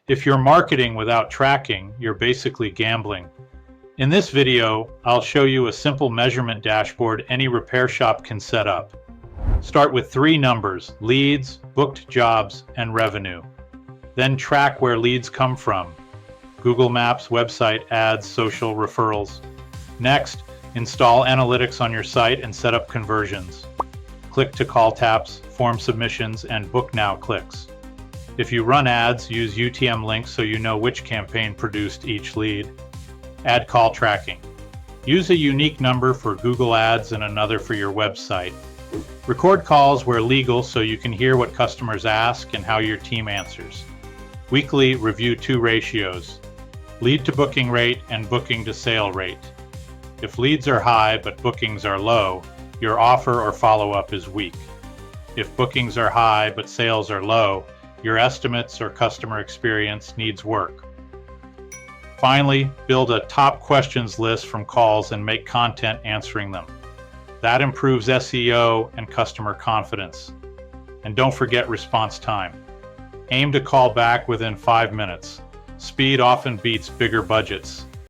If you're marketing without tracking, you're basically gambling. In this video, I'll show you a simple measurement dashboard any repair shop can set up. Start with 3 numbers: leads, booked jobs, and revenue. Then track where leads come from: Google Maps, website, ads, social, referrals. Next, install analytics on your site and set up conversions. Click to call taps, form submissions, and book now clicks. If you run ads, use UTM links so you know which campaign produced each lead. Add call tracking. Use a unique number for Google Ads and another for your website. Record calls where legal so you can hear what customers ask and how your team answers. Weekly, review 2 ratios: lead to booking rate and booking to sale rate. If leads are high but bookings are low, your offer or follow-up is weak. If bookings are high but sales are low, your estimates or customer experience needs work. Finally, build a top questions list from calls and make content answering them. That improves SEO and customer confidence. And don't forget response time. Aim to call back within 5 minutes. Speed often beats bigger budgets.